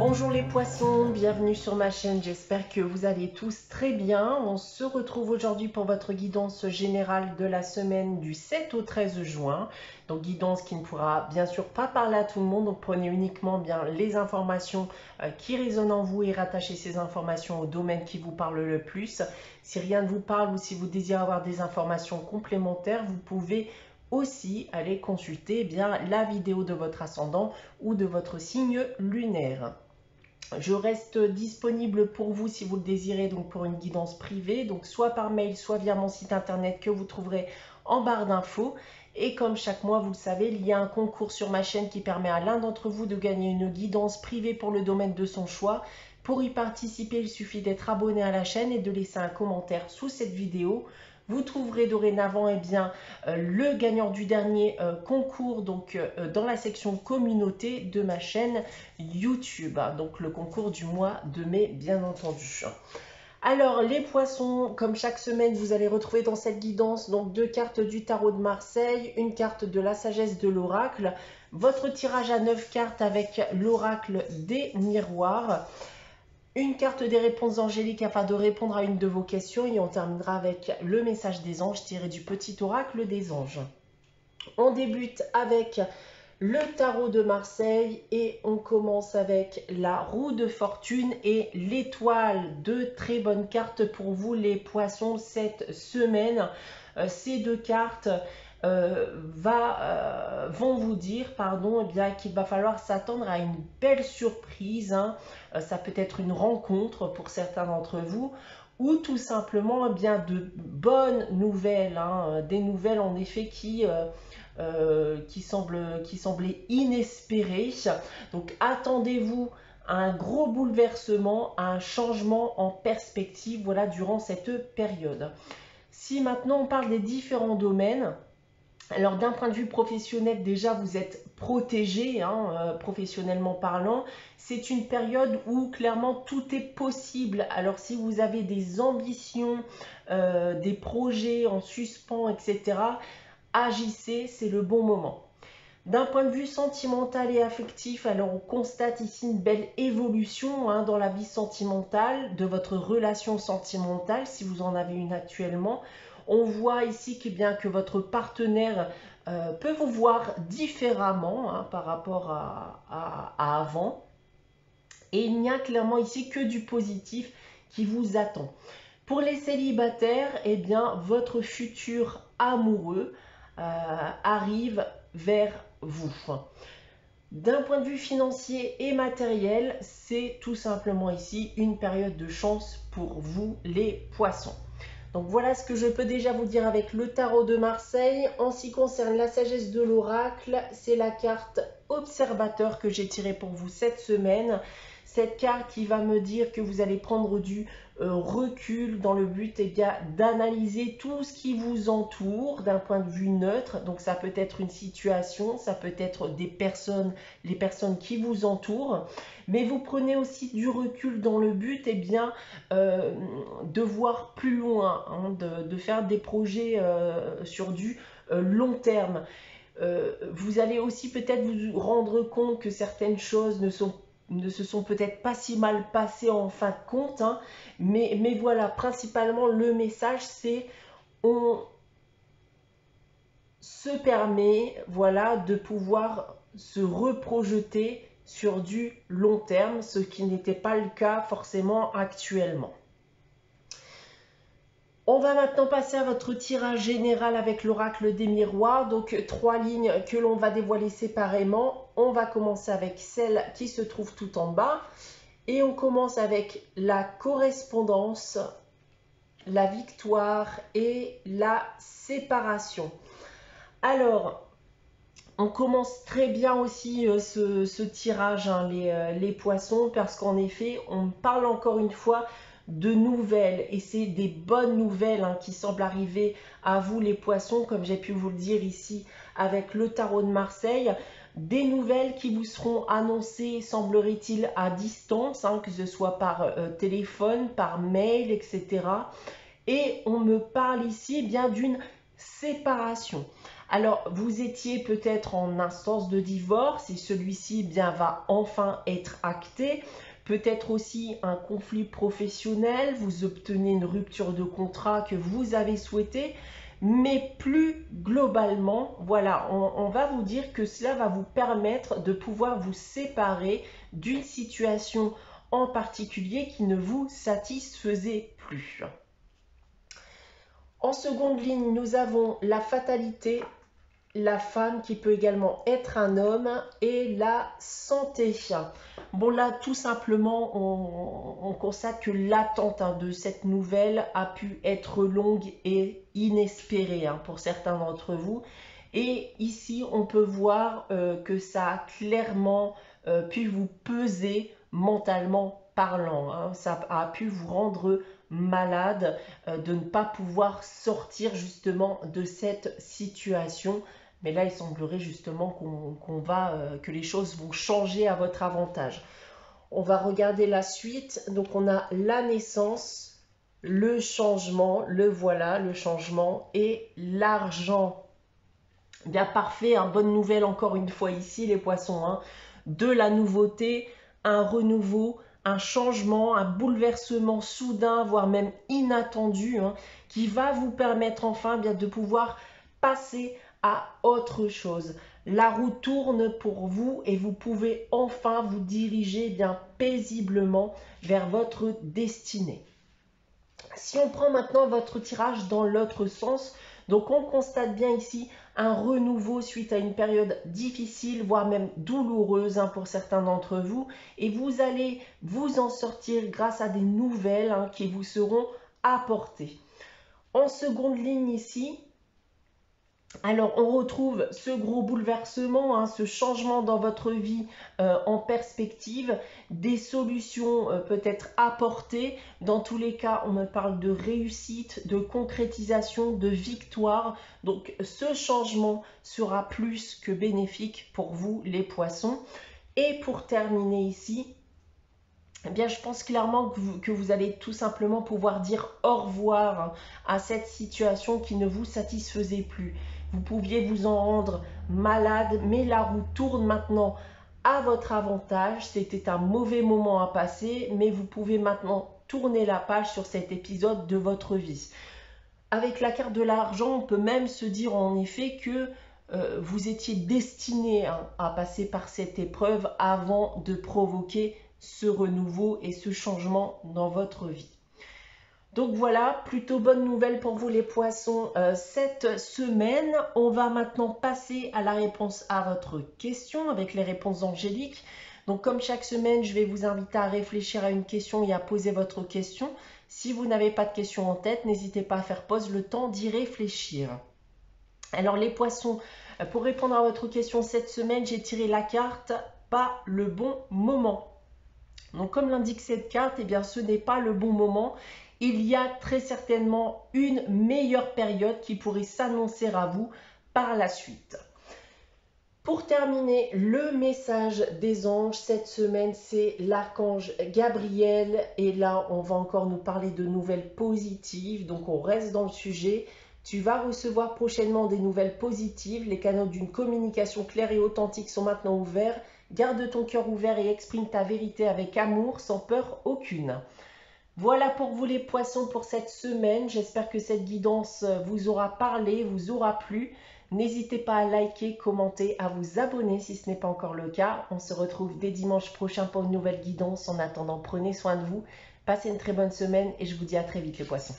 Bonjour les poissons, bienvenue sur ma chaîne, j'espère que vous allez tous très bien. On se retrouve aujourd'hui pour votre guidance générale de la semaine du 7 au 13 juin. Donc guidance qui ne pourra bien sûr pas parler à tout le monde, donc prenez uniquement bien les informations qui résonnent en vous et rattachez ces informations au domaine qui vous parle le plus. Si rien ne vous parle ou si vous désirez avoir des informations complémentaires, vous pouvez aussi aller consulter bien la vidéo de votre ascendant ou de votre signe lunaire. Je reste disponible pour vous si vous le désirez, donc pour une guidance privée, donc soit par mail, soit via mon site internet que vous trouverez en barre d'infos. Et comme chaque mois, vous le savez, il y a un concours sur ma chaîne qui permet à l'un d'entre vous de gagner une guidance privée pour le domaine de son choix. Pour y participer, il suffit d'être abonné à la chaîne et de laisser un commentaire sous cette vidéo. Vous trouverez dorénavant le gagnant du dernier concours dans la section communauté de ma chaîne YouTube. Donc le concours du mois de mai, bien entendu. Alors les poissons, comme chaque semaine, vous allez retrouver dans cette guidance donc 2 cartes du tarot de Marseille, une carte de la sagesse de l'oracle, votre tirage à 9 cartes avec l'oracle des miroirs. Une carte des réponses angéliques afin de répondre à une de vos questions et on terminera avec le message des anges tiré du petit oracle des anges. On débute avec le tarot de Marseille et on commence avec la roue de fortune et l'étoile. Deux très bonnes cartes pour vous les poissons cette semaine. Ces deux cartes vont vous dire qu'il va falloir s'attendre à une belle surprise. Ça peut être une rencontre pour certains d'entre vous ou tout simplement de bonnes nouvelles. Des nouvelles en effet qui semblaient inespérées. Donc attendez-vous à un gros bouleversement, à un changement en perspective durant cette période. Si maintenant on parle des différents domaines, alors d'un point de vue professionnel, déjà vous êtes protégé, professionnellement parlant. C'est une période où clairement tout est possible. Alors si vous avez des ambitions, des projets en suspens, etc., agissez, c'est le bon moment. D'un point de vue sentimental et affectif, alors on constate ici une belle évolution dans la vie sentimentale, de votre relation sentimentale, si vous en avez une actuellement. On voit ici que votre partenaire peut vous voir différemment par rapport à avant. Et il n'y a clairement ici que du positif qui vous attend. Pour les célibataires, votre futur amoureux arrive vers vous. D'un point de vue financier et matériel, c'est tout simplement ici une période de chance pour vous les poissons. Donc voilà ce que je peux déjà vous dire avec le tarot de Marseille. En ce qui concerne la sagesse de l'oracle, c'est la carte observateur que j'ai tirée pour vous cette semaine. Cette carte qui va me dire que vous allez prendre du recul dans le but d'analyser tout ce qui vous entoure d'un point de vue neutre. Donc ça peut être une situation, ça peut être des personnes, les personnes qui vous entourent. Mais vous prenez aussi du recul dans le but de voir plus loin, de faire des projets sur du long terme. Vous allez aussi peut-être vous rendre compte que certaines choses ne se sont peut-être pas si mal passées en fin de compte, mais voilà, principalement le message c'est on se permet de pouvoir se reprojeter sur du long terme, ce qui n'était pas le cas forcément actuellement. On va maintenant passer à votre tirage général avec l'oracle des miroirs. Donc 3 lignes que l'on va dévoiler séparément. On va commencer avec celle qui se trouve tout en bas. Et on commence avec la correspondance, la victoire et la séparation. Alors, on commence très bien aussi ce tirage, les poissons, parce qu'en effet, on parle encore une fois de nouvelles et c'est des bonnes nouvelles qui semblent arriver à vous les poissons, comme j'ai pu vous le dire ici avec le tarot de Marseille. Des nouvelles qui vous seront annoncées, semblerait-il, à distance, que ce soit par téléphone, par mail, etc. Et on me parle ici d'une séparation. Alors, vous étiez peut-être en instance de divorce et celui-ci bien va enfin être acté. Peut-être aussi un conflit professionnel, vous obtenez une rupture de contrat que vous avez souhaité. Mais plus globalement, voilà, on va vous dire que cela va vous permettre de pouvoir vous séparer d'une situation en particulier qui ne vous satisfaisait plus. En seconde ligne, nous avons la fatalité, la femme qui peut également être un homme et la santé. Bon là, tout simplement, on constate que l'attente de cette nouvelle a pu être longue et inespérée pour certains d'entre vous. Et ici, on peut voir que ça a clairement pu vous peser mentalement parlant. Ça a pu vous rendre malade de ne pas pouvoir sortir justement de cette situation. Mais là, il semblerait justement que les choses vont changer à votre avantage. On va regarder la suite. Donc, on a la naissance, le changement, le voilà, le changement et l'argent. Bien parfait, bonne nouvelle encore une fois ici, les poissons. De la nouveauté, un renouveau, un changement, un bouleversement soudain, voire même inattendu, qui va vous permettre enfin bien de pouvoir passer à autre chose. La roue tourne pour vous et vous pouvez enfin vous diriger bien paisiblement vers votre destinée. Si on prend maintenant votre tirage dans l'autre sens, donc on constate bien ici un renouveau suite à une période difficile, voire même douloureuse pour certains d'entre vous. Et vous allez vous en sortir grâce à des nouvelles qui vous seront apportées. En seconde ligne ici, alors on retrouve ce gros bouleversement, ce changement dans votre vie en perspective, des solutions peut-être apportées. Dans tous les cas, on me parle de réussite, de concrétisation, de victoire. Donc ce changement sera plus que bénéfique pour vous les poissons. Et pour terminer ici, eh bien, je pense clairement que vous allez tout simplement pouvoir dire au revoir à cette situation qui ne vous satisfaisait plus. Vous pouviez vous en rendre malade, mais la roue tourne maintenant à votre avantage. C'était un mauvais moment à passer, mais vous pouvez maintenant tourner la page sur cet épisode de votre vie. Avec la carte de l'argent, on peut même se dire en effet que vous étiez destiné à passer par cette épreuve avant de provoquer ce renouveau et ce changement dans votre vie. Donc voilà, plutôt bonne nouvelle pour vous les poissons cette semaine. On va maintenant passer à la réponse à votre question avec les réponses angéliques. Donc comme chaque semaine, je vais vous inviter à réfléchir à une question et à poser votre question. Si vous n'avez pas de question en tête, n'hésitez pas à faire pause, le temps d'y réfléchir. Alors les poissons, pour répondre à votre question cette semaine, j'ai tiré la carte « Pas le bon moment ». Donc comme l'indique cette carte, eh bien ce n'est pas le bon moment. Il y a très certainement une meilleure période qui pourrait s'annoncer à vous par la suite. Pour terminer, le message des anges cette semaine, c'est l'archange Gabriel. Et là, on va encore nous parler de nouvelles positives. Donc on reste dans le sujet. Tu vas recevoir prochainement des nouvelles positives. Les canaux d'une communication claire et authentique sont maintenant ouverts. Garde ton cœur ouvert et exprime ta vérité avec amour, sans peur aucune. Voilà pour vous les poissons pour cette semaine. J'espère que cette guidance vous aura parlé, vous aura plu. N'hésitez pas à liker, commenter, à vous abonner si ce n'est pas encore le cas. On se retrouve dès dimanche prochain pour une nouvelle guidance. En attendant, prenez soin de vous. Passez une très bonne semaine et je vous dis à très vite les poissons.